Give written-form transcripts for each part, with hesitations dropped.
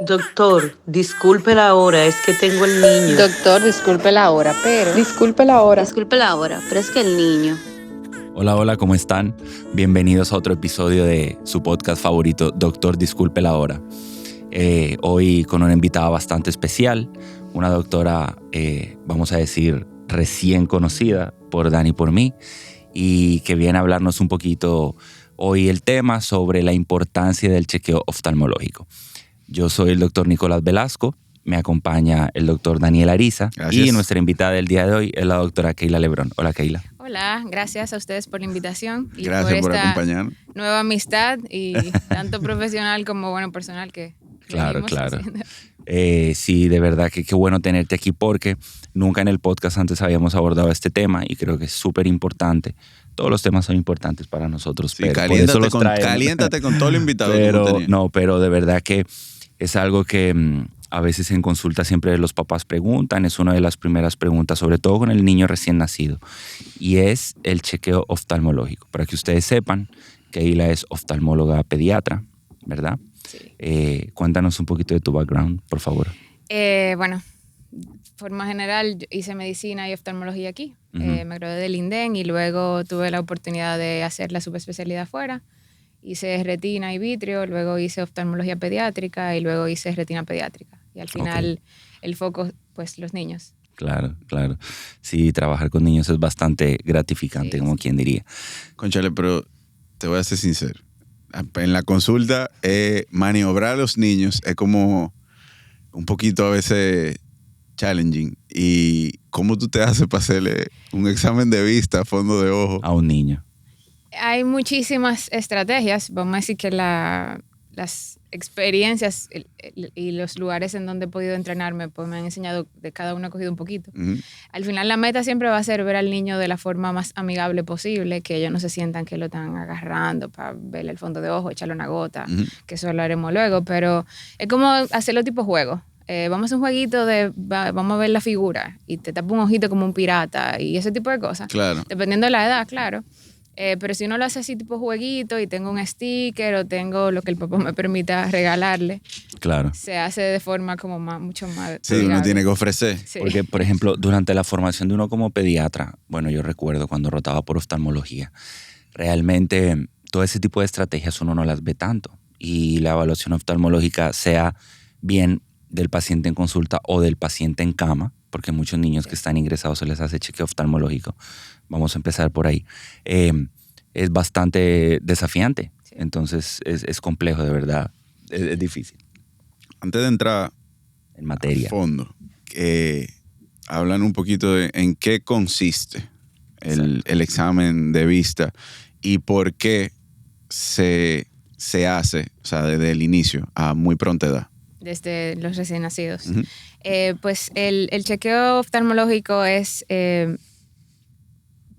Doctor, disculpe la hora, es que tengo el niño. Doctor, disculpe la hora, pero... Disculpe la hora. Disculpe la hora, pero es que el niño... Hola, hola, ¿cómo están? Bienvenidos a otro episodio de su podcast favorito, Doctor, disculpe la hora. Hoy con una invitada bastante especial, una doctora, vamos a decir, recién conocida por Dani y por mí, y que viene a hablarnos un poquito hoy el tema sobre la importancia del chequeo oftalmológico. Yo soy el doctor Nicolás Velasco, me acompaña el doctor Daniel Ariza. Gracias. Y nuestra invitada del día de hoy es la doctora Keila Lebrón. Hola, Keila. Hola, gracias a ustedes por la invitación. Y gracias por acompañarnos. Nueva amistad y tanto profesional como bueno personal que Claro. Sí, de verdad que qué bueno tenerte aquí porque nunca en el podcast antes habíamos abordado este tema y creo que es súper importante. Todos los temas son importantes para nosotros. Sí, pero caliéntate con todo el invitado. Pero de verdad que es algo que a veces en consulta siempre los papás preguntan, es una de las primeras preguntas, sobre todo con el niño recién nacido, y es el chequeo oftalmológico. Para que ustedes sepan, Keila es oftalmóloga pediatra, ¿verdad? Sí. Cuéntanos un poquito de tu background, por favor. Bueno, forma general, yo hice medicina y oftalmología aquí. Uh-huh. Me gradué del INDEN y luego tuve la oportunidad de hacer la subespecialidad afuera. Hice retina y vitrio, luego hice oftalmología pediátrica y luego hice retina pediátrica. Y al final el foco, pues, los niños. Claro. Sí, trabajar con niños es bastante gratificante, como quien diría. Conchale, pero te voy a ser sincero. En la consulta, maniobrar a los niños es como un poquito a veces challenging. ¿Y cómo tú te haces para hacerle un examen de vista, fondo de ojo? A un niño. Hay muchísimas estrategias. Vamos a decir que las experiencias y los lugares en donde he podido entrenarme pues me han enseñado, de cada uno he cogido un poquito. Uh-huh. Al final la meta siempre va a ser ver al niño de la forma más amigable posible, que ellos no se sientan que lo están agarrando para verle el fondo de ojo, echarle una gota, Uh-huh. que eso lo haremos luego, pero es como hacerlo tipo juego. Vamos a hacer un jueguito vamos a ver la figura y te tapa un ojito como un pirata y ese tipo de cosas. Claro. Dependiendo de la edad, claro. Pero si uno lo hace así tipo jueguito y tengo un sticker o tengo lo que el papá me permita regalarle, Claro. se hace de forma como mucho más... Sí, uno tiene que ofrecer. Sí. Porque, por ejemplo, durante la formación de uno como pediatra, bueno, yo recuerdo cuando rotaba por oftalmología, realmente todo ese tipo de estrategias uno no las ve tanto. Y la evaluación oftalmológica, sea bien del paciente en consulta o del paciente en cama, porque muchos niños que están ingresados se les hace chequeo oftalmológico. Vamos a empezar por ahí. Es bastante desafiante. Sí. Entonces es complejo, de verdad. Es difícil. Antes de entrar en materia, a fondo, hablan un poquito de en qué consiste el examen de vista y por qué se hace, o sea, desde el inicio a muy pronta edad. Desde los recién nacidos. Uh-huh. Pues el chequeo oftalmológico es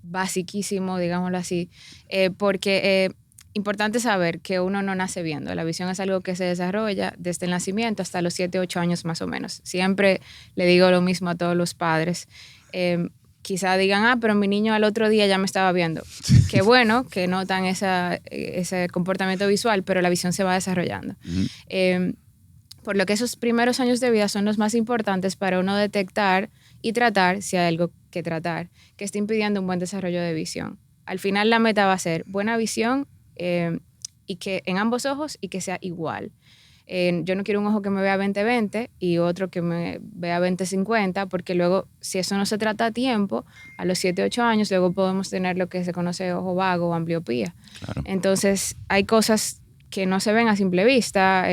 basiquísimo, digámoslo así, porque importante saber que uno no nace viendo. La visión es algo que se desarrolla desde el nacimiento hasta los 7, 8 años más o menos. Siempre le digo lo mismo a todos los padres. Quizá digan, pero mi niño al otro día ya me estaba viendo. Qué bueno que notan ese comportamiento visual, pero la visión se va desarrollando. Uh-huh. Por lo que esos primeros años de vida son los más importantes para uno detectar y tratar, si hay algo que tratar, que esté impidiendo un buen desarrollo de visión. Al final la meta va a ser buena visión y que en ambos ojos y que sea igual. Yo no quiero un ojo que me vea 20-20 y otro que me vea 20-50, porque luego, si eso no se trata a tiempo, a los 7-8 años, luego podemos tener lo que se conoce ojo vago o ambliopía. Claro. Entonces, hay cosas que no se ven a simple vista.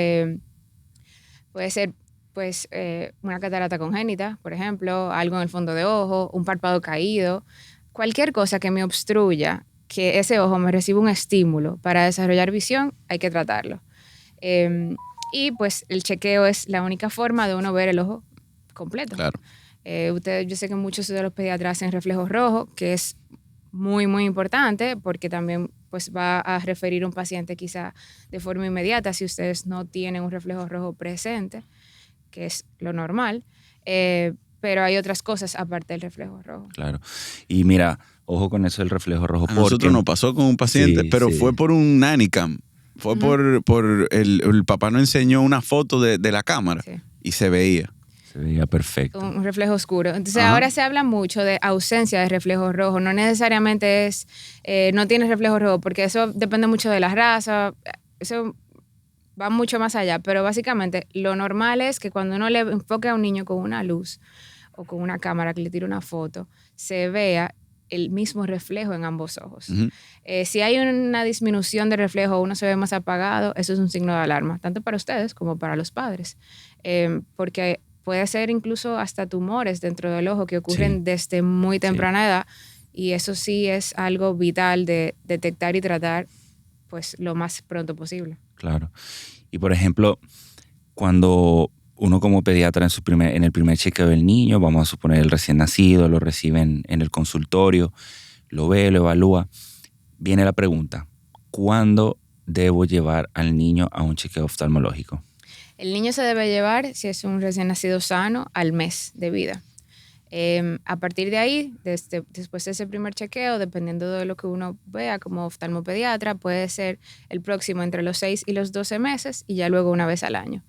Puede ser pues una catarata congénita, por ejemplo, algo en el fondo de ojo, un párpado caído, cualquier cosa que me obstruya que ese ojo me reciba un estímulo para desarrollar visión, hay que tratarlo. Y pues el chequeo es la única forma de uno ver el ojo completo. Claro. Yo sé que muchos de los pediatras hacen reflejos rojos, que es muy, muy importante porque también pues va a referir a un paciente quizá de forma inmediata si ustedes no tienen un reflejo rojo presente, que es lo normal, pero hay otras cosas aparte del reflejo rojo. Claro. Y mira, ojo con eso del reflejo rojo. A nosotros nos pasó con un paciente, pero fue por un nanny cam. Fue por el papá nos enseñó una foto de la cámara Sí. y se veía. Se veía perfecto. Un reflejo oscuro. Entonces Ajá. ahora se habla mucho de ausencia de reflejo rojo. No necesariamente es, no tienes reflejo rojo, porque eso depende mucho de la raza. Eso va mucho más allá. Pero básicamente lo normal es que cuando uno le enfoque a un niño con una luz o con una cámara que le tire una foto, se vea el mismo reflejo en ambos ojos. Ujú. Si hay una disminución de reflejo, uno se ve más apagado, eso es un signo de alarma, tanto para ustedes como para los padres. Porque puede ser incluso hasta tumores dentro del ojo que ocurren Sí. desde muy temprana edad, y eso sí es algo vital de detectar y tratar pues lo más pronto posible. Claro. Y por ejemplo, cuando uno como pediatra en el primer chequeo del niño, vamos a suponer el recién nacido, lo reciben en el consultorio, lo ve, lo evalúa, viene la pregunta, ¿cuándo debo llevar al niño a un chequeo oftalmológico? El niño se debe llevar, si es un recién nacido sano, al mes de vida. A partir de ahí, después de ese primer chequeo, dependiendo de lo que uno vea como oftalmopediatra, puede ser el próximo entre los 6 y los 12 meses y ya luego una vez al año,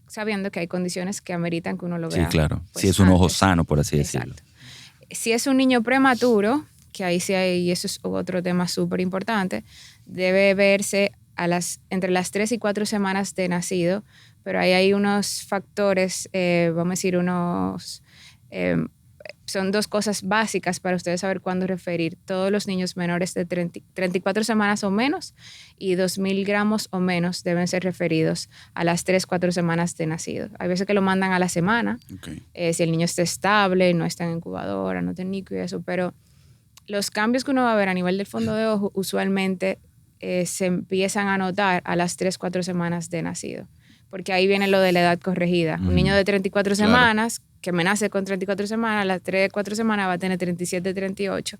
sabiendo que hay condiciones que ameritan que uno lo Sí, vea. claro. pues, Si es un ojo antes. sano, por así decirlo. Exacto. Si es un niño prematuro, que ahí sí hay, y eso es otro tema súper importante, debe verse entre las 3 y 4 semanas de nacido, pero ahí hay unos factores, vamos a decir, son dos cosas básicas para ustedes saber cuándo referir. Todos los niños menores de 34 semanas o menos y 2.000 gramos o menos deben ser referidos a las 3, 4 semanas de nacido. Hay veces que lo mandan a la semana, Okay. si el niño está estable, no está en incubadora, no tiene NICU y eso, pero los cambios que uno va a ver a nivel del fondo de ojo usualmente se empiezan a notar a las 3, 4 semanas de nacido, porque ahí viene lo de la edad corregida. Un niño de 34 Claro. semanas, que me nace con 34 semanas, a las 3, 4 semanas va a tener 37, 38.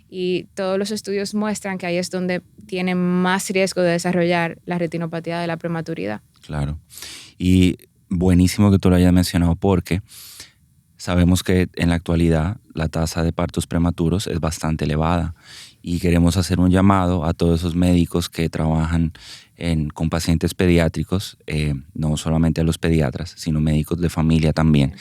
Y todos los estudios muestran que ahí es donde tiene más riesgo de desarrollar la retinopatía de la prematuridad. Claro. Y buenísimo que tú lo hayas mencionado porque sabemos que en la actualidad la tasa de partos prematuros es bastante elevada y queremos hacer un llamado a todos esos médicos que trabajan con pacientes pediátricos, no solamente a los pediatras, sino médicos de familia también,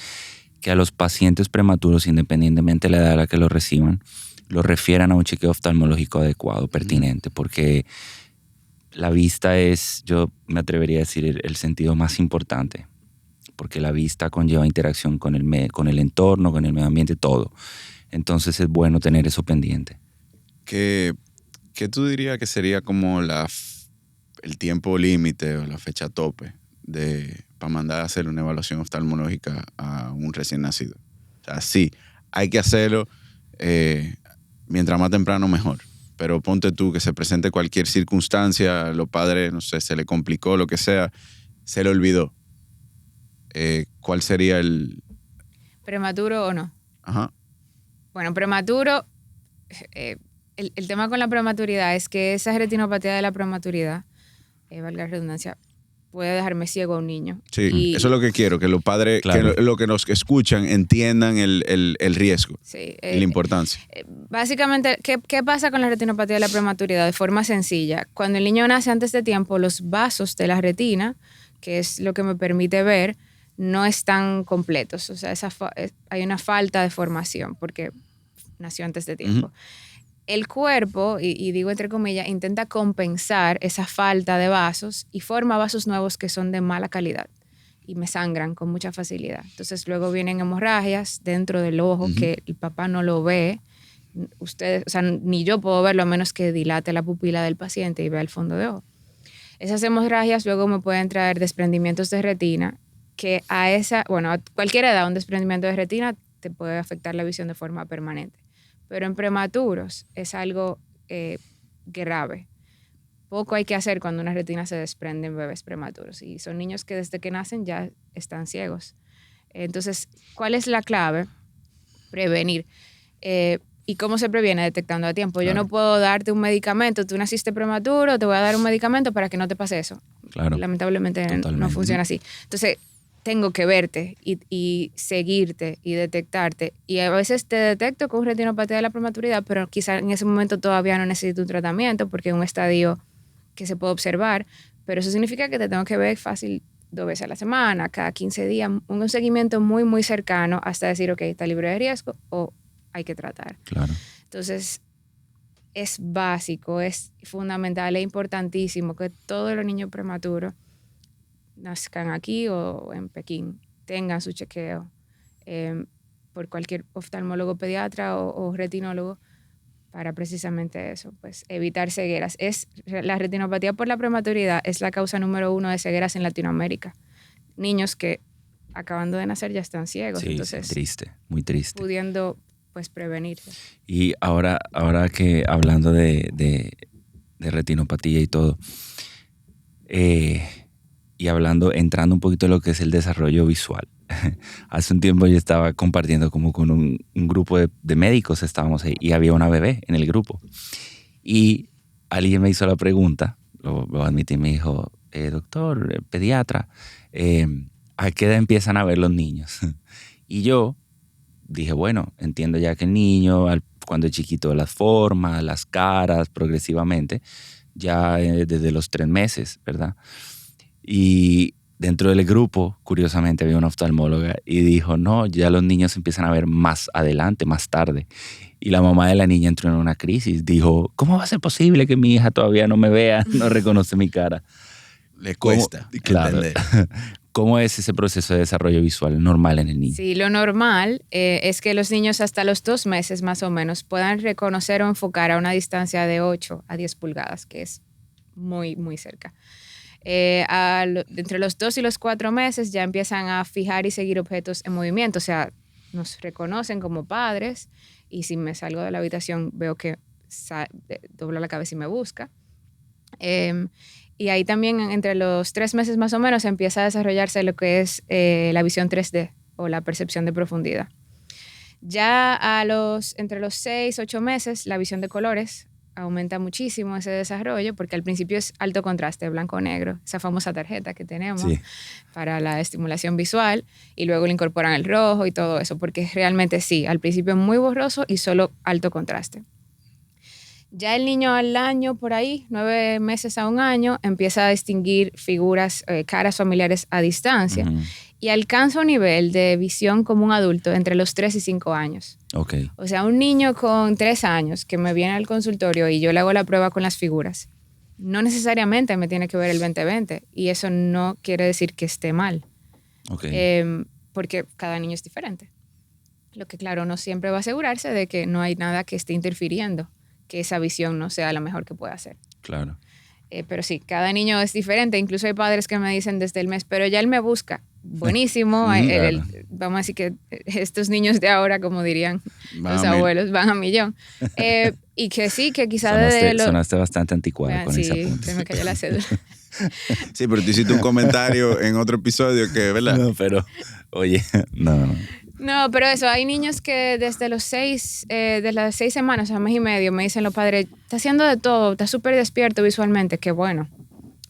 que a los pacientes prematuros, independientemente de la edad a la que los reciban, los refieran a un chequeo oftalmológico adecuado, pertinente, porque la vista es, yo me atrevería a decir, el sentido más importante, porque la vista conlleva interacción con el entorno, con el medio ambiente, todo. Entonces es bueno tener eso pendiente. ¿Qué tú dirías que sería como el tiempo límite o la fecha tope para mandar a hacer una evaluación oftalmológica a un recién nacido? O sea, sí, hay que hacerlo mientras más temprano mejor. Pero ponte tú que se presente cualquier circunstancia, los padres, no sé, se le complicó, lo que sea, se le olvidó. ¿Cuál sería el...? ¿Prematuro o no? Ajá. Bueno, prematuro, el tema con la prematuridad es que esa retinopatía de la prematuridad, valga la redundancia, puede dejarme ciego a un niño. Sí, Y- eso es lo que quiero, que los padres, Claro. que lo que nos escuchan entiendan el riesgo Sí, y la importancia. básicamente, ¿qué pasa con la retinopatía de la prematuridad? De forma sencilla, cuando el niño nace antes de tiempo, los vasos de la retina, que es lo que me permite ver, no están completos. O sea, hay una falta de formación porque nació antes de tiempo. Ujú. El cuerpo, y digo entre comillas, intenta compensar esa falta de vasos y forma vasos nuevos que son de mala calidad y me sangran con mucha facilidad. Entonces luego vienen hemorragias dentro del ojo Ujú. que el papá no lo ve. Ustedes, o sea, ni yo puedo verlo a menos que dilate la pupila del paciente y vea el fondo de ojo. Esas hemorragias luego me pueden traer desprendimientos de retina que a cualquier edad un desprendimiento de retina te puede afectar la visión de forma permanente. Pero en prematuros es algo grave. Poco hay que hacer cuando una retina se desprende en bebés prematuros. Y son niños que desde que nacen ya están ciegos. Entonces, ¿cuál es la clave? Prevenir. ¿Y cómo se previene? Detectando a tiempo. Yo Claro. no puedo darte un medicamento. Tú naciste prematuro, te voy a dar un medicamento para que no te pase eso. Claro. Lamentablemente no Totalmente. funciona así. Entonces, tengo que verte y seguirte y detectarte. Y a veces te detecto con retinopatía de la prematuridad, pero quizá en ese momento todavía no necesito un tratamiento porque es un estadio que se puede observar, pero eso significa que te tengo que ver fácil 2 veces a la semana, cada 15 días, un seguimiento muy, muy cercano hasta decir, ok, está libre de riesgo o hay que tratar. Claro. Entonces, es básico, es fundamental, es importantísimo que todos los niños prematuros nazcan aquí o en Pekín, tengan su chequeo por cualquier oftalmólogo pediatra o retinólogo para precisamente eso, pues evitar cegueras. La retinopatía por la prematuridad es la causa número 1 de cegueras en Latinoamérica. Niños que acabando de nacer ya están ciegos, Sí, entonces triste, muy triste. pudiendo pues prevenirse. Y ahora que hablando de retinopatía y todo, y entrando un poquito en lo que es el desarrollo visual. Hace un tiempo yo estaba compartiendo como con un grupo de médicos, estábamos ahí, y había una bebé en el grupo. Y alguien me hizo la pregunta, lo admití, me dijo, doctor, pediatra, ¿a qué edad empiezan a ver los niños? Y yo dije, bueno, entiendo ya que el niño, cuando es chiquito, las formas, las caras, progresivamente, ya desde los 3 meses, ¿verdad? Y dentro del grupo, curiosamente, había una oftalmóloga y dijo, no, ya los niños empiezan a ver más adelante, más tarde. Y la mamá de la niña entró en una crisis. Dijo, ¿cómo va a ser posible que mi hija todavía no me vea, no reconoce mi cara? Le cuesta entender. ¿Cómo es ese proceso de desarrollo visual normal en el niño? Sí, lo normal es que los niños hasta los 2 meses más o menos puedan reconocer o enfocar a una distancia de 8 a 10 pulgadas, que es muy, muy cerca. Entre los 2 y los 4 meses ya empiezan a fijar y seguir objetos en movimiento, o sea, nos reconocen como padres y si me salgo de la habitación veo que dobla la cabeza y me busca. Y ahí también entre los 3 meses más o menos empieza a desarrollarse lo que es la visión 3D o la percepción de profundidad. Ya entre los 6, 8 meses la visión de colores aumenta muchísimo ese desarrollo porque al principio es alto contraste, blanco-negro, esa famosa tarjeta que tenemos para la estimulación visual y luego le incorporan el rojo y todo eso porque realmente sí, al principio es muy borroso y solo alto contraste. Ya el niño al año, por ahí, 9 meses a 1 año, empieza a distinguir figuras, caras familiares a distancia y alcanza un nivel de visión como un adulto entre los 3 y 5 años. Okay. O sea, un niño con 3 años que me viene al consultorio y yo le hago la prueba con las figuras, no necesariamente me tiene que ver el 20/20 y eso no quiere decir que esté mal. Okay. Porque cada niño es diferente. Lo que, claro, no siempre va a asegurarse de que no hay nada que esté interfiriendo, que esa visión no sea la mejor que pueda ser. Claro. Pero sí, cada niño es diferente. Incluso hay padres que me dicen desde el mes, pero ya él me busca. Buenísimo. Claro. Vamos a decir que estos niños de ahora, como dirían Van los a mil. abuelos, van a millón. Y que sí, que quizás Sonaste bastante anticuado con ese sí, apunte. se me cayó la cédula. Sí, pero tú hiciste un comentario en otro episodio que, ¿verdad? No, pero, oye, no. No, pero eso, hay niños que desde las 6 semanas a mes y medio me dicen los padres, está haciendo de todo, está súper despierto visualmente, qué bueno.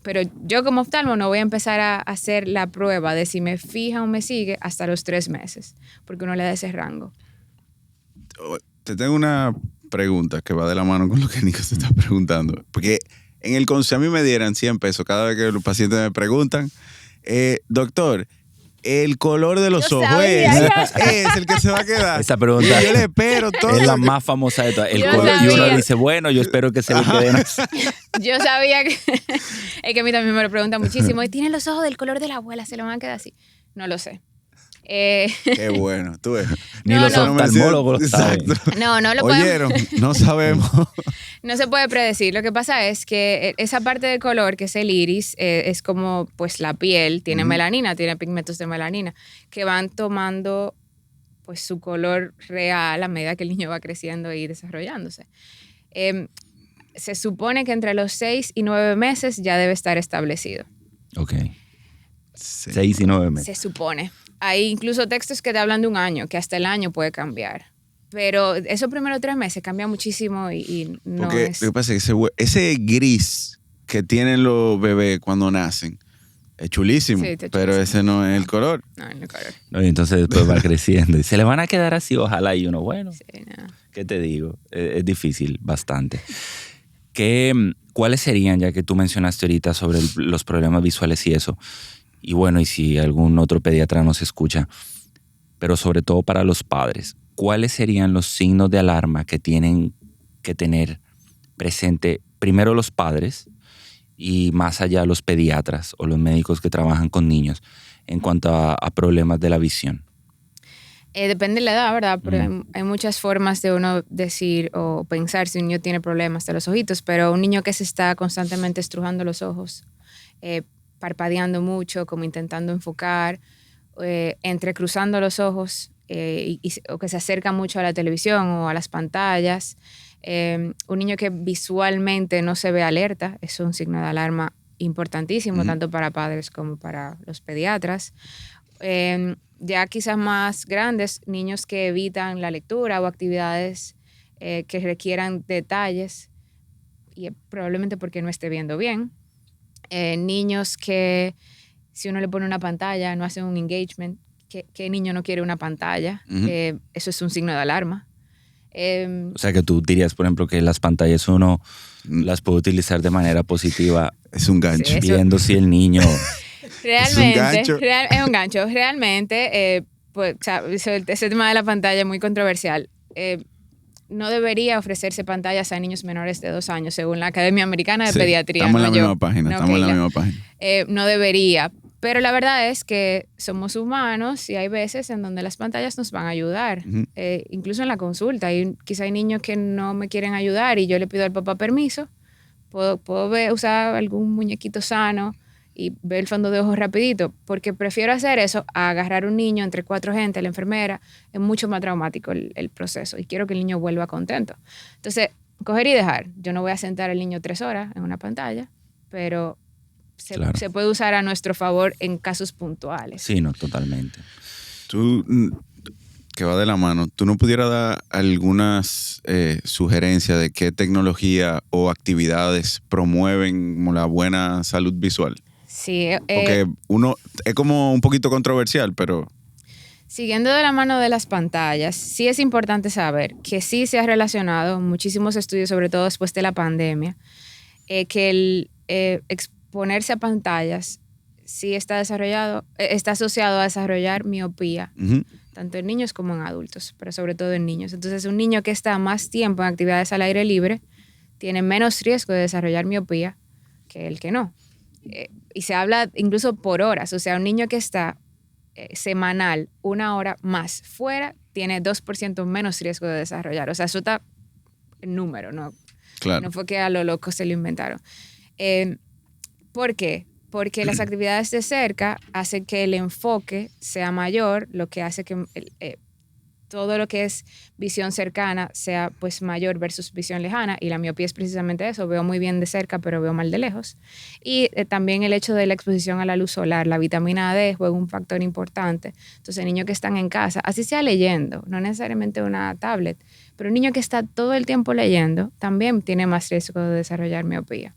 Pero yo como oftalmo no voy a empezar a hacer la prueba de si me fija o me sigue hasta los 3 meses, porque uno le da ese rango. Te tengo una pregunta que va de la mano con lo que Nico se está preguntando. Porque en el consejo a mí me dieran 100 pesos cada vez que los pacientes me preguntan, doctor, el color de los Yo ojos sabía, es el que se va a quedar. Esa pregunta Y yo le espero todo. es la más famosa de todas. El Yo color, y uno sabía. dice, bueno, yo espero que se le queden así. Yo sabía que... Es que a mí también me lo preguntan muchísimo. ¿Y tiene los ojos del color de la abuela? ¿Se lo van a quedar así? No lo sé. Qué bueno. Tú ves. Ni No, los no. oftalmólogos lo saben. Exacto. No lo puedo... Oyeron, no sabemos. No se puede predecir. Lo que pasa es que esa parte del color, que es el iris, es como pues la piel, tiene melanina, tiene pigmentos de melanina, que van tomando pues su color real a medida que el niño va creciendo y desarrollándose. Se supone que entre los 6 y 9 meses ya debe estar establecido. Ok. Sí. 6 y 9 meses. Se supone. Hay incluso textos que te hablan de 1 año, que hasta el año puede cambiar. Pero esos primeros 3 meses cambia muchísimo y no Porque es... lo que pasa es que ese gris que tienen los bebés cuando nacen es chulísimo, Sí, está pero chulísimo. ese no es el color. No, no color. ¿No? Y entonces después va creciendo. Y se le van a quedar así, ojalá. Y uno, bueno, Sí, no. ¿qué te digo? Es difícil, bastante. ¿cuáles serían, ya que tú mencionaste ahorita sobre los problemas visuales y eso? Y bueno, y si algún otro pediatra nos escucha, pero sobre todo para los padres, ¿cuáles serían los signos de alarma que tienen que tener presente primero los padres y más allá los pediatras o los médicos que trabajan con niños en cuanto a problemas de la visión? Depende de la edad, ¿verdad? Pero hay muchas formas de uno decir o pensar si un niño tiene problemas de los ojitos, pero un niño que se está constantemente estrujando los ojos, parpadeando mucho, como intentando enfocar, entrecruzando los ojos o que se acerca mucho a la televisión o a las pantallas, un niño que visualmente no se ve alerta, es un signo de alarma importantísimo, tanto para padres como para los pediatras. Ya quizás más grandes, niños que evitan la lectura o actividades que requieran detalles, y probablemente porque no esté viendo bien. Niños que si uno le pone una pantalla no hacen un engagement. ¿Qué niño no quiere una pantalla? Eso es un signo de alarma. O sea que tú dirías, por ejemplo, que las pantallas uno las puede utilizar de manera positiva. Es un gancho. Sí, viendo si el niño... Realmente, es un gancho. Realmente, pues, o sea, ese tema de la pantalla es muy controversial. No debería ofrecerse pantallas a niños menores de 2 años, según la Academia Americana de Pediatría. Estamos en la misma página. No debería. Pero la verdad es que somos humanos y hay veces en donde las pantallas nos van a ayudar. Incluso en la consulta. Quizá hay niños que no me quieren ayudar y yo le pido al papá permiso. Puedo usar algún muñequito sano y ver el fondo de ojos rapidito, porque prefiero hacer eso a agarrar un niño entre 4 gente, la enfermera. Es mucho más traumático el proceso y quiero que el niño vuelva contento. Entonces, coger y dejar. Yo no voy a sentar al niño 3 horas en una pantalla, pero se puede usar a nuestro favor en casos puntuales. Sí, no, totalmente. Tú, que va de la mano, ¿tú no pudieras dar algunas sugerencias de qué tecnología o actividades promueven como la buena salud visual? Sí. Porque uno es como un poquito controversial, pero... Siguiendo de la mano de las pantallas, sí es importante saber que sí se ha relacionado muchísimos estudios, sobre todo después de la pandemia, que el exponerse a pantallas sí está asociado a desarrollar miopía, tanto en niños como en adultos, pero sobre todo en niños. Entonces, un niño que está más tiempo en actividades al aire libre tiene menos riesgo de desarrollar miopía que el que no. Y se habla incluso por horas. O sea, un niño que está semanal 1 hora más fuera tiene 2% menos riesgo de desarrollar. O sea, eso está en número, ¿no? Claro. No fue que a lo loco se lo inventaron. ¿Por qué? Porque las actividades de cerca hacen que el enfoque sea mayor, lo que hace que todo lo que es visión cercana sea pues mayor versus visión lejana, y la miopía es precisamente eso, veo muy bien de cerca pero veo mal de lejos. Y también el hecho de la exposición a la luz solar, la vitamina D juega un factor importante. Entonces, niños que están en casa, así sea leyendo, no necesariamente una tablet, pero un niño que está todo el tiempo leyendo también tiene más riesgo de desarrollar miopía.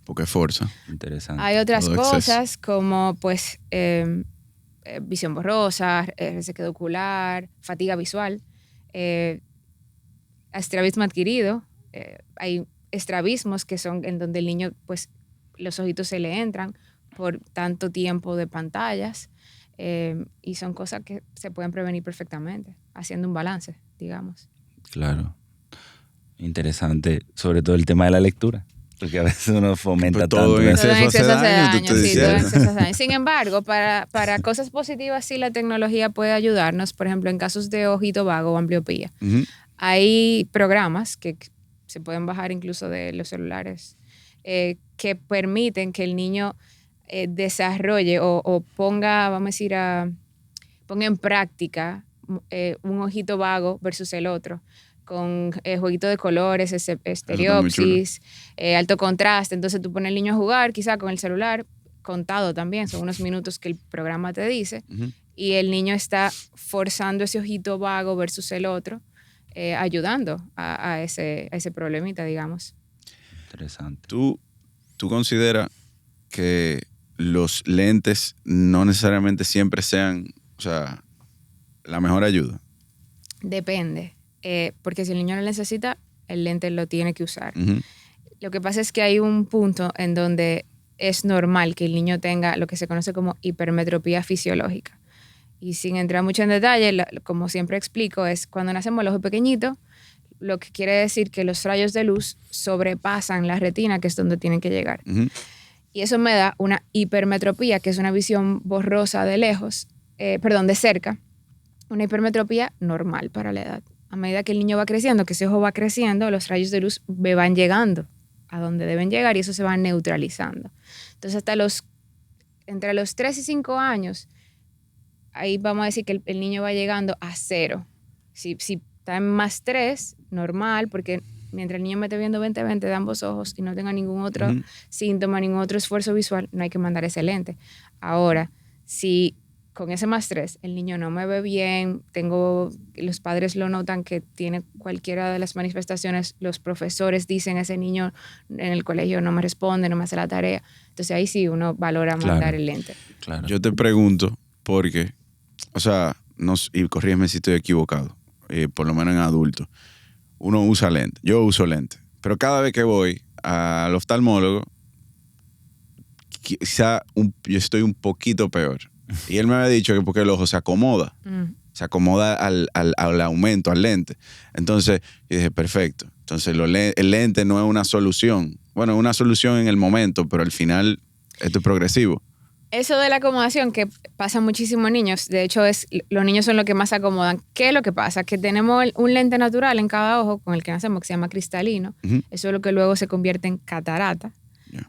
Porque fuerza. Interesante. Hay otras Todo cosas exceso. como pues visión borrosa, resequedad ocular, fatiga visual, estrabismo adquirido. Hay estrabismos que son en donde el niño pues los ojitos se le entran por tanto tiempo de pantallas, y son cosas que se pueden prevenir perfectamente haciendo un balance, digamos. Claro. Interesante, sobre todo el tema de la lectura. Porque a veces uno fomenta todo tanto. en exceso hace daño, te estoy Sí, todo en diciendo. exceso hace daño. Sin embargo, para cosas positivas sí la tecnología puede ayudarnos. Por ejemplo, en casos de ojito vago o ambliopía. Hay programas que se pueden bajar incluso de los celulares que permiten que el niño desarrolle o ponga, vamos a decir, ponga en práctica un ojito vago versus el otro, con jueguito de colores, estereopsis, alto contraste. Entonces tú pones al niño a jugar, quizá con el celular, contado también, son unos minutos que el programa te dice, y el niño está forzando ese ojito vago versus el otro, ayudando a ese problemita, digamos. Interesante. ¿Tú consideras que los lentes no necesariamente siempre sean, o sea, la mejor ayuda? Depende. Porque si el niño lo necesita, el lente lo tiene que usar. Lo que pasa es que hay un punto en donde es normal que el niño tenga lo que se conoce como hipermetropía fisiológica. Y sin entrar mucho en detalle, como siempre explico, es cuando nacemos el ojo pequeñito, lo que quiere decir que los rayos de luz sobrepasan la retina, que es donde tienen que llegar. Y eso me da una hipermetropía, que es una visión borrosa de lejos, de cerca, una hipermetropía normal para la edad. A medida que el niño va creciendo, que ese ojo va creciendo, los rayos de luz van llegando a donde deben llegar y eso se va neutralizando. Entonces, entre los 3 y 5 años, ahí vamos a decir que el niño va llegando a 0. Si está en +3, normal, porque mientras el niño me esté viendo 20/20 de ambos ojos y no tenga ningún otro síntoma, ningún otro esfuerzo visual, no hay que mandar ese lente. Ahora, si con ese +3 el niño no me ve bien, los padres lo notan que tiene cualquiera de las manifestaciones, los profesores dicen, ese niño en el colegio no me responde, no me hace la tarea, entonces ahí sí uno valora mandar el lente. Claro. Yo te pregunto porque, o sea, y corrígeme si estoy equivocado, por lo menos en adultos, uno usa lente, yo uso lente, pero cada vez que voy al oftalmólogo, quizá yo estoy un poquito peor. Y él me había dicho que porque el ojo se acomoda al aumento, al lente. Entonces, yo dije, perfecto. Entonces, el lente no es una solución. Bueno, es una solución en el momento, pero al final esto es progresivo. Eso de la acomodación que pasa muchísimo en niños, de hecho los niños son los que más se acomodan. ¿Qué es lo que pasa? Que tenemos un lente natural en cada ojo con el que nacemos que se llama cristalino. Eso es lo que luego se convierte en catarata.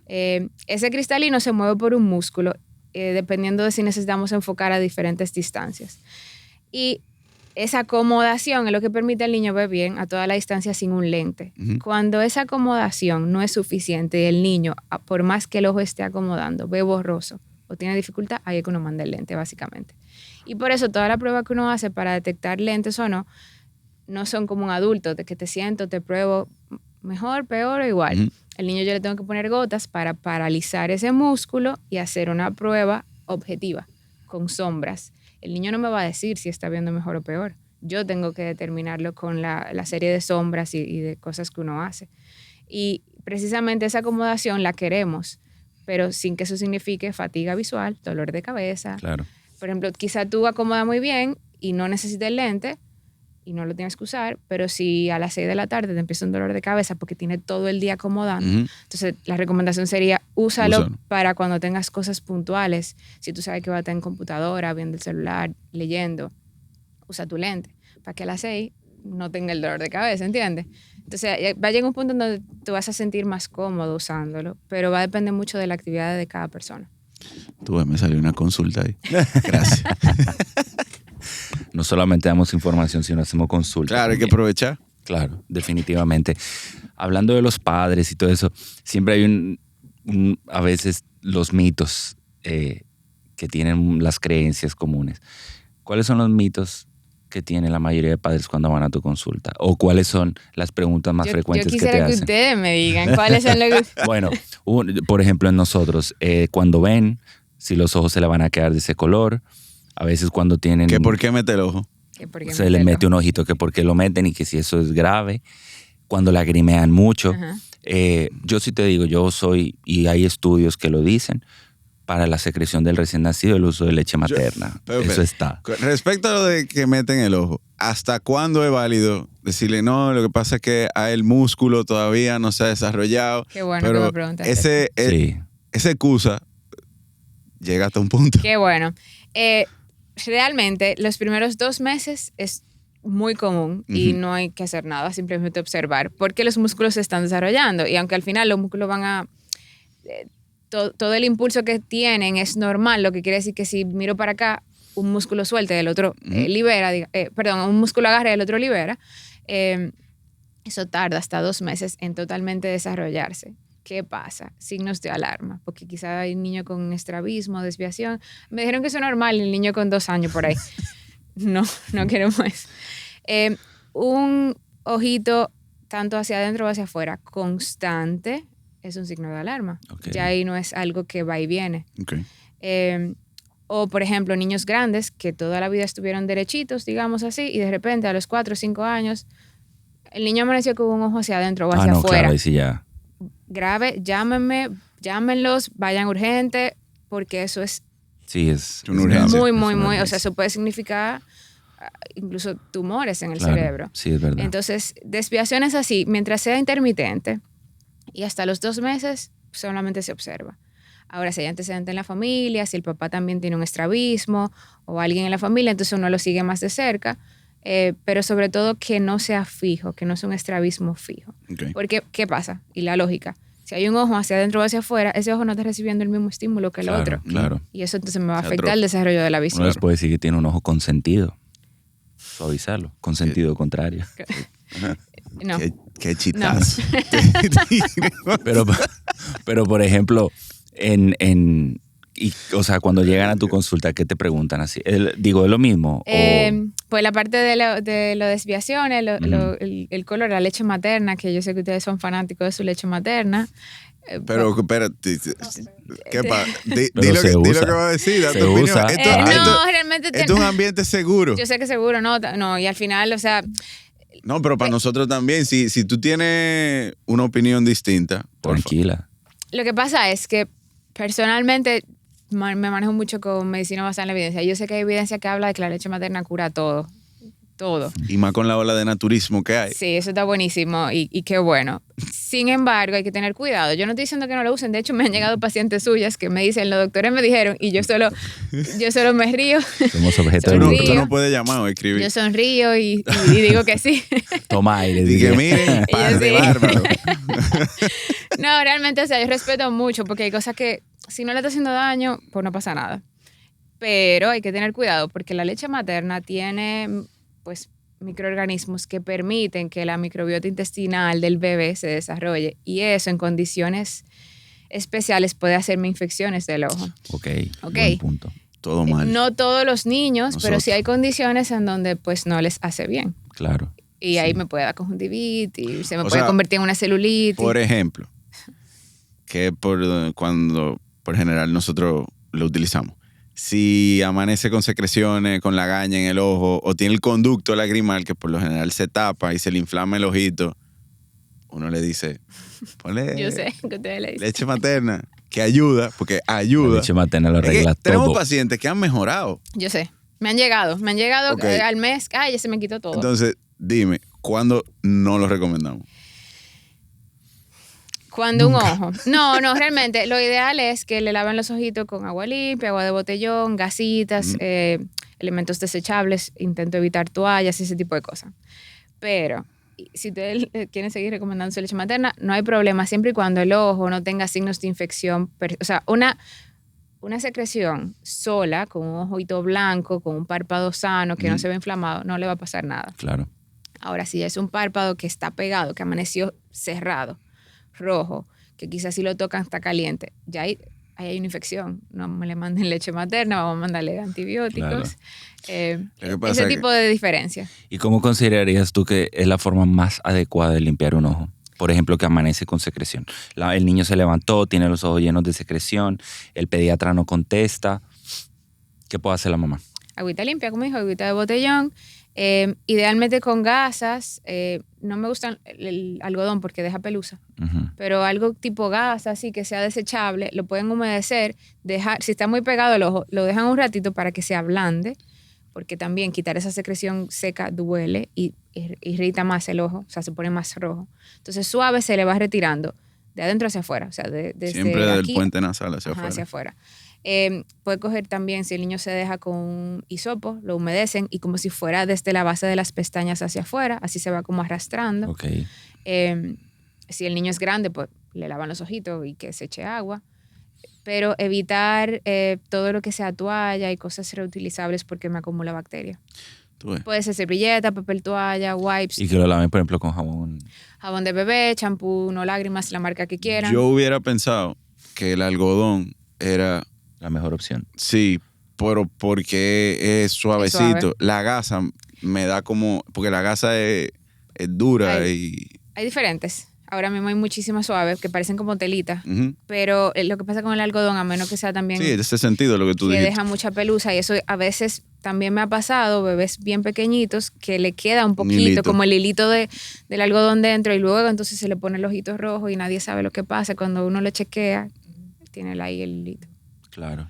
Ese cristalino se mueve por un músculo dependiendo de si necesitamos enfocar a diferentes distancias. Y esa acomodación es lo que permite al niño ver bien a toda la distancia sin un lente. Cuando esa acomodación no es suficiente y el niño, por más que el ojo esté acomodando, ve borroso o tiene dificultad, ahí es que uno manda el lente, básicamente. Y por eso toda la prueba que uno hace para detectar lentes o no son como un adulto, de que te siento, te pruebo, mejor, peor o igual. El niño yo le tengo que poner gotas para paralizar ese músculo y hacer una prueba objetiva, con sombras. El niño no me va a decir si está viendo mejor o peor. Yo tengo que determinarlo con la serie de sombras y de cosas que uno hace. Y precisamente esa acomodación la queremos, pero sin que eso signifique fatiga visual, dolor de cabeza. Claro. Por ejemplo, quizá tú acomodas muy bien y no necesitas el lente, y no lo tienes que usar, pero si a las 6 de la tarde te empieza un dolor de cabeza porque tiene todo el día acomodando, entonces la recomendación sería úsalo para cuando tengas cosas puntuales. Si tú sabes que vas a estar en computadora, viendo el celular, leyendo, usa tu lente para que a las 6 no tenga el dolor de cabeza, ¿entiendes? Entonces va a llegar un punto en donde tú vas a sentir más cómodo usándolo, pero va a depender mucho de la actividad de cada persona. Tú, me salió una consulta ahí. Gracias. No solamente damos información, sino hacemos consultas. Claro, hay que aprovechar. Claro, definitivamente. Hablando de los padres y todo eso, siempre hay a veces los mitos que tienen las creencias comunes. ¿Cuáles son los mitos que tienen la mayoría de padres cuando van a tu consulta? ¿O cuáles son las preguntas más frecuentes que te hacen? Yo quisiera que ustedes me digan cuáles son los... Bueno, por ejemplo, en nosotros, cuando ven si los ojos se le van a quedar de ese color, a veces cuando tienen... ¿Que por qué mete el ojo? Se le mete un ojito, que por qué lo meten y que si eso es grave. Cuando lagrimean mucho. Yo sí te digo, y hay estudios que lo dicen, para la secreción del recién nacido, el uso de leche materna. Eso está. Respecto a lo de que meten el ojo, ¿hasta cuándo es válido decirle no? Lo que pasa es que el músculo todavía no se ha desarrollado. Qué bueno pero que me preguntas. Esa excusa llega hasta un punto. Qué bueno. Realmente, los primeros 2 meses es muy común y no hay que hacer nada, simplemente observar, porque los músculos se están desarrollando y aunque al final los músculos van a... todo el impulso que tienen es normal, lo que quiere decir que si miro para acá, un músculo suelta y el otro libera, un músculo agarra y el otro libera, eso tarda hasta 2 meses en totalmente desarrollarse. ¿Qué pasa? Signos de alarma, porque quizá hay un niño con estrabismo, desviación. Me dijeron que eso es normal, el niño con 2 años por ahí. No queremos eso. Un ojito tanto hacia adentro o hacia afuera constante es un signo de alarma. Okay. Ya ahí no es algo que va y viene. Okay. O, por ejemplo, niños grandes que toda la vida estuvieron derechitos, digamos así, y de repente a los 4 o 5 años el niño amaneció con un ojo hacia adentro o hacia afuera. Claro, ahí sí ya. grave, llámenlos, vayan urgente, porque eso es Sí, es Una urgencia. muy, es muy, una muy, o sea, urgencia. eso puede significar incluso tumores en el Claro, cerebro. Sí, es verdad. Entonces, desviaciones así, mientras sea intermitente y hasta los 2 meses, solamente se observa. Ahora, si hay antecedente en la familia, si el papá también tiene un estrabismo o alguien en la familia, entonces uno lo sigue más de cerca, pero sobre todo que no sea fijo, que no sea un estrabismo fijo. Ok. Porque, ¿qué pasa? Y la lógica, si hay un ojo hacia adentro o hacia afuera, ese ojo no está recibiendo el mismo estímulo que el Claro, otro. claro. Y eso entonces me va a Se afectar atrofia. el desarrollo de la Uno visión. les puede decir que tiene un ojo con sentido. Suavizarlo. Con sentido contrario. No. Qué chitazo. Pero por ejemplo, o sea, cuando llegan a tu consulta, ¿qué te preguntan así? Digo, ¿es lo mismo? Pues la parte de las desviaciones, el color, la leche materna, que yo sé que ustedes son fanáticos de su leche materna. Pero espérate, ¿qué pasa? Di Pero lo se que usa. va a decir, da Se tu opinión. usa. No, realmente esto es un ambiente seguro. yo sé que seguro, no, y al final, o sea, No, pero para nosotros también, si tú tienes una opinión distinta, por favor. Tranquila. lo que pasa es que personalmente me manejo mucho con medicina basada en la evidencia. Yo sé que hay evidencia que habla de que la leche materna cura todo. Y más con la ola de naturismo que hay. Sí, eso está buenísimo y qué bueno. Sin embargo, hay que tener cuidado. Yo no estoy diciendo que no lo usen. De hecho, me han llegado pacientes suyas que me dicen, los doctores me dijeron, y yo solo me río. Somos objeto de Tú no, Sonrío. tú no puedes llamar o escribir. Yo sonrío y digo que sí. Toma aire. Dije, dije. miren, par de sí. bárbaro. No, realmente, o sea, yo respeto mucho porque hay cosas que si no le está haciendo daño, pues no pasa nada. Pero hay que tener cuidado porque la leche materna tiene, pues, microorganismos que permiten que la microbiota intestinal del bebé se desarrolle y eso en condiciones especiales puede hacerme infecciones del ojo. Ok, Ok. buen punto. Todo mal. No todos los niños, pero Nosotros. sí hay condiciones en donde pues no les hace bien. Claro. Y ahí me puede dar conjuntivitis, se me O puede sea, convertir en una celulitis. Por ejemplo, que por general nosotros lo utilizamos. Si amanece con secreciones, con lagaña en el ojo, o tiene el conducto lagrimal, que por lo general se tapa y se le inflama el ojito, uno le dice, ponle Yo sé que ustedes le dicen. leche materna, que ayuda, porque La ayuda. leche materna lo Es que arregla tenemos todo. pacientes que han mejorado. Yo sé. Me han llegado Ok. al mes. Ay, ya se me quitó todo. Entonces, dime, ¿cuándo no lo recomendamos? Cuando un ojo. No, realmente lo ideal es que le laven los ojitos con agua limpia, agua de botellón, gasitas, elementos desechables, intento evitar toallas y ese tipo de cosas. Pero si ustedes quieren seguir recomendando su leche materna, no hay problema, siempre y cuando el ojo no tenga signos de infección. O sea, una secreción sola, con un ojito blanco, con un párpado sano, que no se ve inflamado, no le va a pasar nada. Claro. Ahora, si es un párpado que está pegado, que amaneció cerrado, rojo, que quizás si lo tocan está caliente, ya ahí hay una infección. No me le manden leche materna, vamos a mandarle antibióticos. Lo que pasa Ese es que- tipo de diferencia. ¿Y cómo considerarías tú que es la forma más adecuada de limpiar un ojo? Por ejemplo, que amanece con secreción. El niño se levantó, tiene los ojos llenos de secreción, el pediatra no contesta. ¿Qué puede hacer la mamá? Agüita limpia, como dijo, agüita de botellón. Idealmente con gasas. No me gusta el algodón porque deja pelusa. Ujú. Pero algo tipo gasa, así que sea desechable, lo pueden humedecer, si está muy pegado el ojo, lo dejan un ratito para que se ablande, porque también quitar esa secreción seca duele y irrita más el ojo, o sea, se pone más rojo. Entonces suave se le va retirando de adentro hacia afuera, o sea, desde Siempre del aquí puente nasal hacia ajá, afuera. hacia afuera. Puede coger también, si el niño se deja con un hisopo, lo humedecen y como si fuera desde la base de las pestañas hacia afuera, así se va como arrastrando. Ok. Si el niño es grande, pues le lavan los ojitos y que se eche agua. Pero evitar todo lo que sea toalla y cosas reutilizables porque me acumula bacteria. Tú ves. Puede ser servilleta, papel toalla, wipes, Y que lo laven, por ejemplo, con jabón. jabón de bebé, champú, no lágrimas, la marca que quieran. Yo hubiera pensado que el algodón era, La mejor opción. sí, pero porque es suavecito. suave. La gasa me da como, porque la gasa es dura y... Hay diferentes. Ahora mismo hay muchísimas suaves que parecen como telita. Ujú. Pero lo que pasa con el algodón, a menos que sea también Sí, en ese sentido lo que tú que dijiste. deja mucha pelusa y eso a veces también me ha pasado, bebés bien pequeñitos, que le queda un Un poquito, hilito. como el hilito del algodón dentro, y luego entonces se le pone el ojito rojo y nadie sabe lo que pasa. Cuando uno le chequea, tiene ahí el hilito. Claro.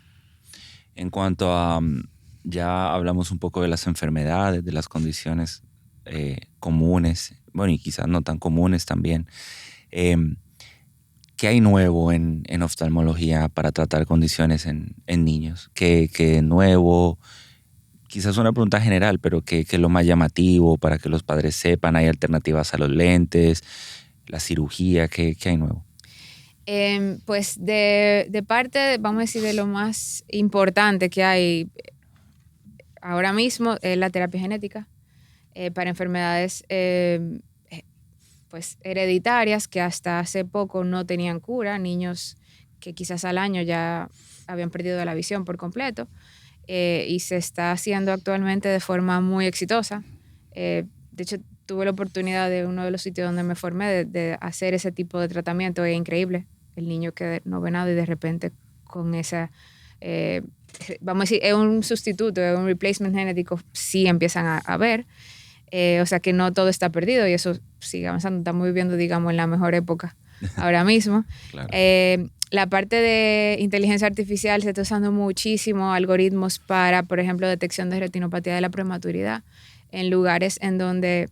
En cuanto a, ya hablamos un poco de las enfermedades, de las condiciones comunes, bueno, y quizás no tan comunes también. ¿Qué hay nuevo en oftalmología para tratar condiciones en niños? ¿Qué nuevo? Quizás una pregunta general, pero ¿qué es lo más llamativo para que los padres sepan? ¿Hay alternativas a los lentes? ¿La cirugía? ¿Qué hay nuevo? Pues de parte, vamos a decir, de lo más importante que hay ahora mismo es la terapia genética para enfermedades pues hereditarias que hasta hace poco no tenían cura, niños que quizás al año ya habían perdido la visión por completo, y se está haciendo actualmente de forma muy exitosa. De hecho, tuve la oportunidad de uno de los sitios donde me formé de hacer ese tipo de tratamiento. Es increíble el niño que no ve nada y de repente con esa, vamos a decir, es un sustituto, es un replacement genético, sí empiezan a ver. O sea que no todo está perdido y eso sigue avanzando. Estamos viviendo, digamos, en la mejor época ahora mismo. Claro. La parte de inteligencia artificial se está usando muchísimo, algoritmos para, por ejemplo, detección de retinopatía de la prematuridad en lugares en donde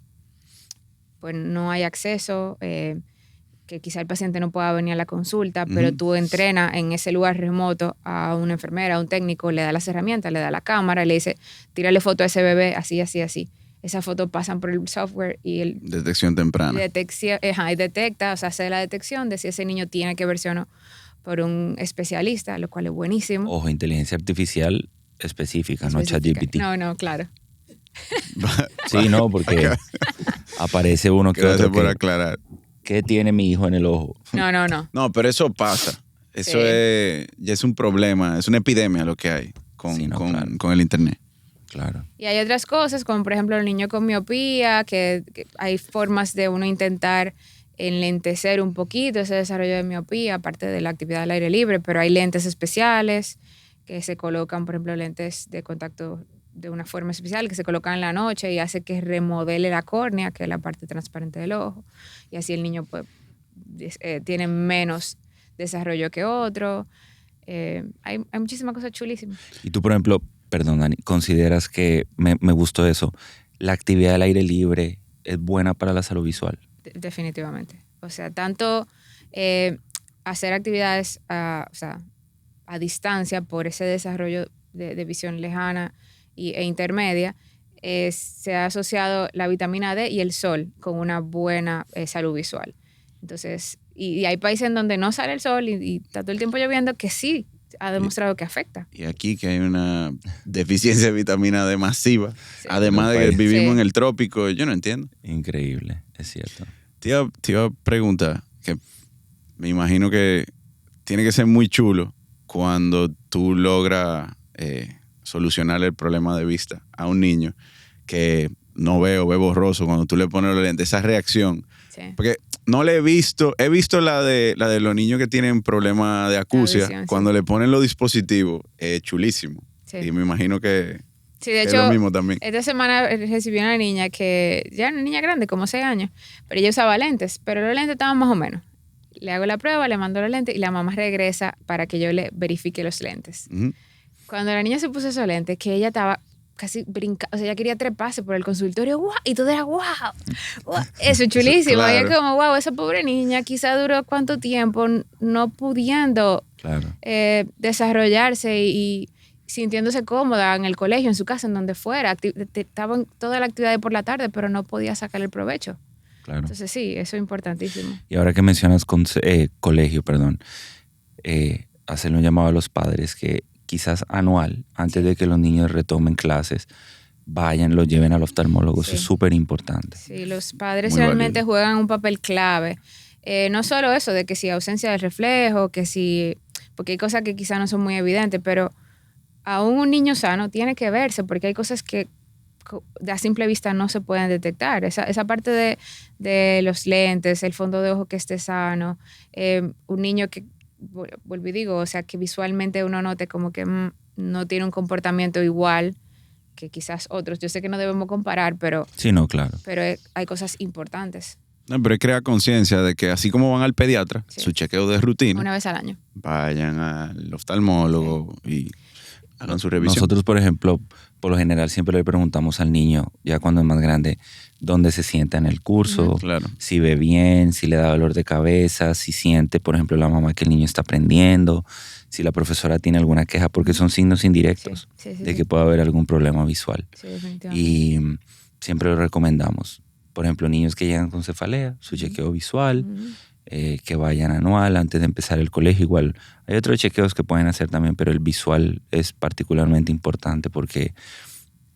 pues, no hay acceso, que quizá el paciente no pueda venir a la consulta, pero tú entrenas en ese lugar remoto a una enfermera, a un técnico, le da las herramientas, le da la cámara, le dice, tírale foto a ese bebé, así, así, así. Esas fotos pasan por el software y el Detección temprana. y detecta, o sea, hace la detección de si ese niño tiene que verse o no por un especialista, lo cual es buenísimo. Ojo, inteligencia artificial específica, no ChatGPT. No, claro. Sí, no, porque aparece uno que Gracias otro por que, aclarar. ¿qué tiene mi hijo en el ojo? No. No, pero eso pasa. Eso Sí. ya es un problema, es una epidemia lo que hay con, Sí, no, con, claro. con el internet. Claro. Y hay otras cosas, como por ejemplo el niño con miopía, que hay formas de uno intentar enlentecer un poquito ese desarrollo de miopía, aparte de la actividad al aire libre, pero hay lentes especiales que se colocan, por ejemplo, lentes de contacto de una forma especial que se colocan en la noche y hace que remodele la córnea, que es la parte transparente del ojo, y así el niño pues, tiene menos desarrollo que otro. Hay muchísimas cosas chulísimas. Y tú, por ejemplo, perdón, Dani, ¿consideras que, me gustó eso, la actividad al aire libre es buena para la salud visual? Definitivamente. O sea, tanto hacer actividades o sea, a distancia por ese desarrollo de visión lejana e intermedia, se ha asociado la vitamina D y el sol con una buena salud visual. Entonces, y hay países en donde no sale el sol y está todo el tiempo lloviendo que sí ha demostrado que afecta. Y aquí que hay una deficiencia de vitamina D masiva, Sí. además de que Sí. vivimos en el trópico, yo no entiendo. Increíble, es cierto. Te iba a preguntar, que me imagino que tiene que ser muy chulo cuando tú logras solucionar el problema de vista a un niño que no ve o ve borroso cuando tú le pones los lentes, esa reacción. Sí. Porque no le he visto la de los niños que tienen problemas de acusia, visión, sí. cuando le ponen los dispositivos, es chulísimo. Sí. Y me imagino que Sí, de es hecho, lo mismo también. esta semana recibí una niña que, ya una niña grande, como 6 años, pero ella usaba lentes, pero los lentes estaban más o menos. Le hago la prueba, le mando los lentes y la mamá regresa para que yo le verifique los lentes. Ujú. Cuando la niña se puso esos lentes, que ella estaba casi brincando, o sea, ella quería treparse por el consultorio, ¡guau! Y todo era ¡guau! ¡Guau! Eso es chulísimo. Claro. Y es como, ¡guau! Esa pobre niña quizá duró cuánto tiempo no pudiendo Claro. desarrollarse y sintiéndose cómoda en el colegio, en su casa, en donde fuera. Estaba en toda la actividad por la tarde, pero no podía sacar el provecho. Claro. Entonces sí, eso es importantísimo. Y ahora que mencionas colegio, hacerle un llamado a los padres que quizás anual, antes de que los niños retomen clases, vayan, los lleven al oftalmólogo. Sí. Eso es súper importante. Sí, los padres Muy realmente válido. juegan un papel clave. No solo eso, de que si ausencia del reflejo, que si... Porque hay cosas que quizás no son muy evidentes, pero aún un niño sano tiene que verse, porque hay cosas que a simple vista no se pueden detectar. Esa parte de los lentes, el fondo de ojo que esté sano, un niño que, vuelvo y digo, o sea, que visualmente uno note como que no tiene un comportamiento igual que quizás otros. Yo sé que no debemos comparar, pero Sí, no, claro. hay cosas importantes. No, pero es crear conciencia de que así como van al pediatra, Sí. su chequeo de rutina, Una vez al año. vayan al oftalmólogo y hagan su revisión. Nosotros, por ejemplo, por lo general siempre le preguntamos al niño, ya cuando es más grande, dónde se sienta en el curso, Claro. si ve bien, si le da dolor de cabeza, si siente, por ejemplo, la mamá que el niño está aprendiendo, si la profesora tiene alguna queja, porque son signos indirectos Sí, sí, de sí. que puede haber algún problema visual. Sí, definitivamente. Y siempre lo recomendamos. Por ejemplo, niños que llegan con cefalea, su chequeo visual, Ujú. que vayan anual antes de empezar el colegio. Igual, hay otros chequeos que pueden hacer también, pero el visual es particularmente importante porque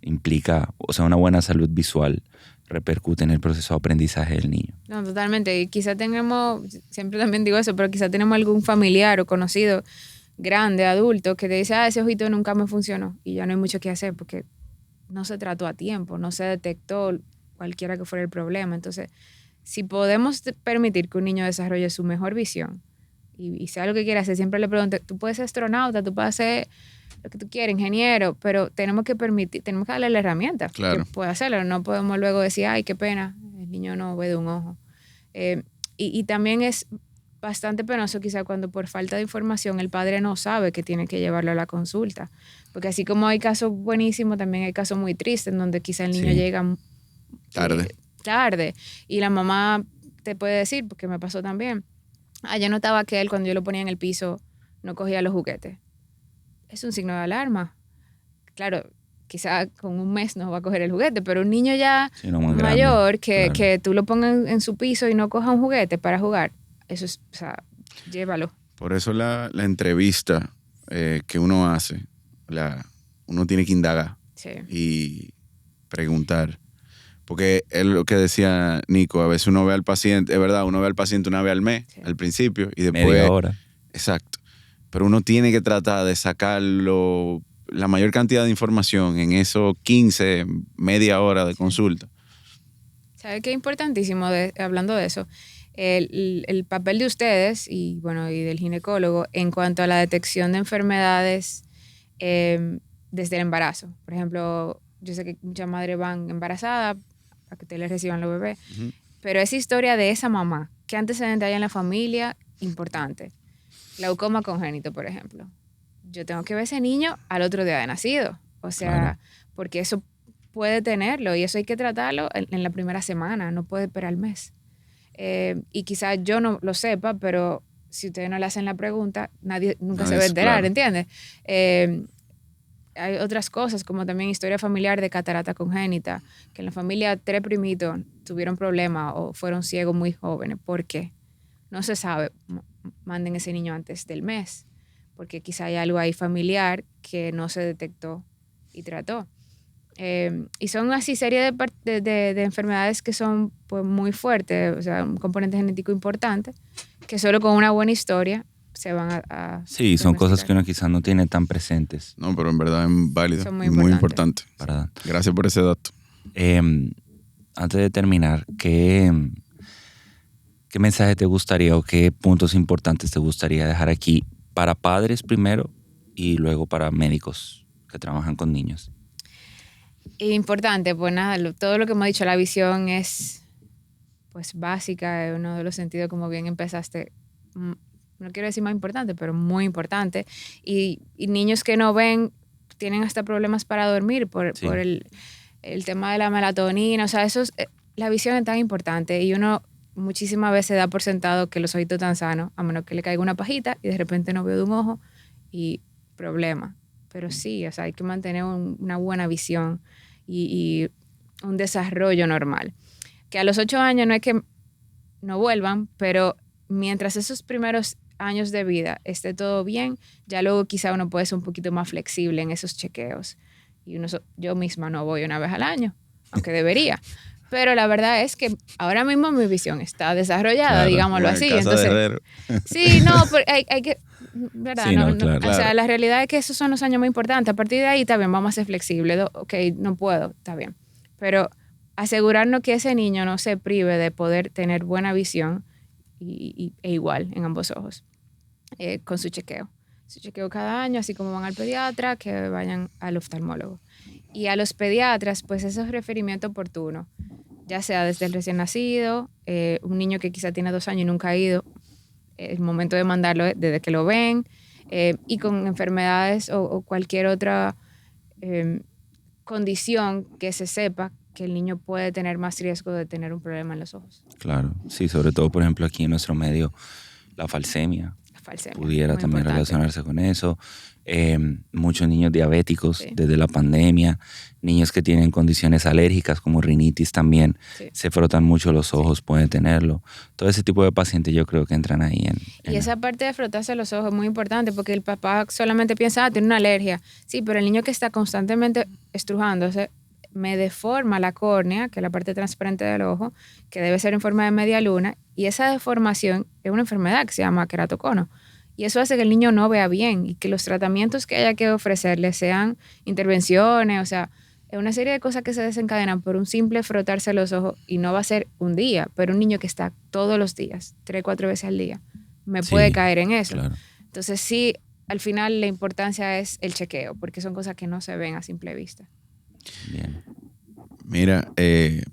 implica, o sea, una buena salud visual repercute en el proceso de aprendizaje del niño. No, totalmente. Y quizá tenemos, siempre también digo eso, pero quizá tenemos algún familiar o conocido grande, adulto, que te dice, ese ojito nunca me funcionó y ya no hay mucho que hacer porque no se trató a tiempo, no se detectó cualquiera que fuera el problema. Entonces, si podemos permitir que un niño desarrolle su mejor visión y sea lo que quiera hacer, siempre le pregunto, tú puedes ser astronauta, tú puedes ser lo que tú quieras, ingeniero, pero tenemos que darle la herramienta Claro. que pueda hacerlo. No podemos luego decir, ay, qué pena, el niño no ve de un ojo. Y también es bastante penoso quizá cuando por falta de información el padre no sabe que tiene que llevarlo a la consulta. Porque así como hay casos buenísimos, también hay casos muy tristes en donde quizá el niño Sí. llega Tarde. y la mamá te puede decir, porque me pasó también, yo notaba que él cuando yo lo ponía en el piso no cogía los juguetes. Es un signo de alarma. Claro, quizá con un mes no va a coger el juguete, pero un niño ya Sí, no más mayor grande, que, claro. que tú lo pongas en su piso y no coja un juguete para jugar, eso es, o sea, llévalo. Por eso la entrevista que uno hace, uno tiene que indagar Sí. y preguntar. Porque es lo que decía Nico, a veces uno ve al paciente, es verdad, uno ve al paciente una vez al mes, Sí. al principio, y después... Media hora. Exacto. Pero uno tiene que tratar de sacarlo, la mayor cantidad de información en esos 15, media hora de consulta. ¿Sabe qué es importantísimo hablando de eso? El papel de ustedes y, bueno, y del ginecólogo en cuanto a la detección de enfermedades desde el embarazo. Por ejemplo, yo sé que muchas madres van embarazadas para que ustedes les reciban los bebés, pero esa historia de esa mamá, ¿qué antecedente hay en la familia? Importante. Glaucoma congénito, por ejemplo. Yo tengo que ver a ese niño al otro día de nacido. O sea, Claro. porque eso puede tenerlo y eso hay que tratarlo en la primera semana, no puede esperar el mes. Y quizás yo no lo sepa, pero si ustedes no le hacen la pregunta, nunca se va a enterar, claro. ¿entiendes? Hay otras cosas, como también historia familiar de catarata congénita, que en la familia 3 primitos tuvieron problemas o fueron ciegos muy jóvenes. ¿Por qué? No se sabe. Manden ese niño antes del mes, porque quizá hay algo ahí familiar que no se detectó y trató. Y son así serie de enfermedades que son pues, muy fuertes, o sea, un componente genético importante, que solo con una buena historia se van a Sí, son cosas que diagnosticar. uno quizás no tiene tan presentes. No, pero en verdad es válido. Son muy y muy importantes. importante. Para... Gracias por ese dato. Antes de terminar, ¿qué mensaje te gustaría o qué puntos importantes te gustaría dejar aquí para padres primero y luego para médicos que trabajan con niños? Importante, pues nada, todo lo que hemos dicho, la visión es pues básica, es uno de los sentidos, como bien empezaste, no quiero decir más importante, pero muy importante. Y niños que no ven tienen hasta problemas para dormir por el tema de la melatonina, o sea, la visión es tan importante y uno muchísimas veces da por sentado que los ojitos están sanos, a menos que le caiga una pajita y de repente no veo de un ojo y problema. Pero sí, o sea, hay que mantener una buena visión y un desarrollo normal. Que a los 8 años no es que no vuelvan, pero mientras esos primeros años de vida esté todo bien, ya luego quizá uno puede ser un poquito más flexible en esos chequeos. Y yo misma no voy una vez al año, aunque debería. Pero la verdad es que ahora mismo mi visión está desarrollada, Claro, digámoslo como en así. casa de Entonces, Herrero. sí, no, pero hay que... ¿Verdad? Sí, no, claro. O sea, la realidad es que esos son los años muy importantes. A partir de ahí, está bien, vamos a ser flexibles. Ok, no puedo, está bien. Pero asegurarnos que ese niño no se prive de poder tener buena visión e igual en ambos ojos con su chequeo. Su chequeo cada año, así como van al pediatra, que vayan al oftalmólogo. Y a los pediatras, pues eso es referimiento oportuno, ya sea desde el recién nacido, un niño que quizá tiene 2 años y nunca ha ido, el momento de mandarlo desde que lo ven, y con enfermedades o cualquier otra condición que se sepa que el niño puede tener más riesgo de tener un problema en los ojos. Claro, sí, sobre todo, por ejemplo, aquí en nuestro medio, la falsemia. Pudiera también importante relacionarse con eso. Muchos niños diabéticos, sí, desde la pandemia, niños que tienen condiciones alérgicas como rinitis también, sí, se frotan mucho los ojos, sí, pueden tenerlo. Todo ese tipo de pacientes yo creo que entran ahí Y esa parte de frotarse los ojos es muy importante porque el papá solamente piensa, tiene una alergia. Sí, pero el niño que está constantemente estrujándose, me deforma la córnea, que es la parte transparente del ojo, que debe ser en forma de media luna, y esa deformación es una enfermedad que se llama queratocono. Y eso hace que el niño no vea bien y que los tratamientos que haya que ofrecerle sean intervenciones, o sea, es una serie de cosas que se desencadenan por un simple frotarse los ojos, y no va a ser un día, pero un niño que está todos los días, 3-4 veces al día, me puede caer en eso. Claro. Entonces sí, al final la importancia es el chequeo, porque son cosas que no se ven a simple vista. Bien. Mira,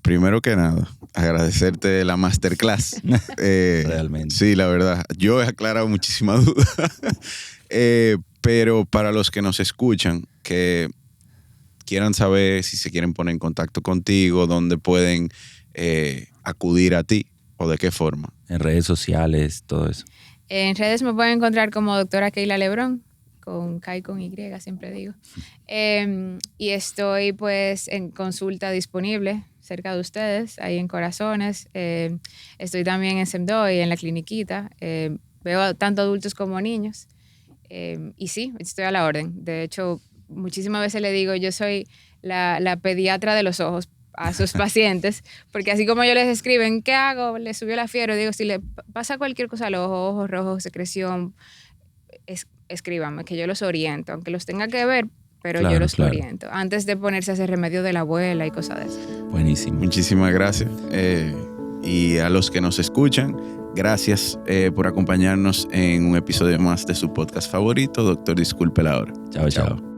primero que nada, agradecerte la masterclass. Realmente. Sí, la verdad. Yo he aclarado muchísimas dudas. Pero para los que nos escuchan, que quieran saber si se quieren poner en contacto contigo, dónde pueden acudir a ti o de qué forma. En redes sociales, todo eso. En redes me pueden encontrar como doctora Keila Lebrón, con K y con Y, siempre digo. Y estoy pues en consulta disponible cerca de ustedes, ahí en Corazones. Estoy también en SEMDOI, en la cliniquita. Veo tanto adultos como niños. Y sí, estoy a la orden. De hecho, muchísimas veces le digo, yo soy la pediatra de los ojos a sus pacientes, porque así como ellos les escriben, ¿qué hago? Les subió la fiebre. Digo, si le pasa cualquier cosa al ojo, ojos rojos, secreción, escríbanme, que yo los oriento, aunque los tenga que ver, pero claro, yo los oriento, antes de ponerse a hacer remedio de la abuela y cosas de eso. Buenísimo. Muchísimas gracias. Y a los que nos escuchan, gracias por acompañarnos en un episodio más de su podcast favorito, Doctor Disculpe la Hora. Chao, chao.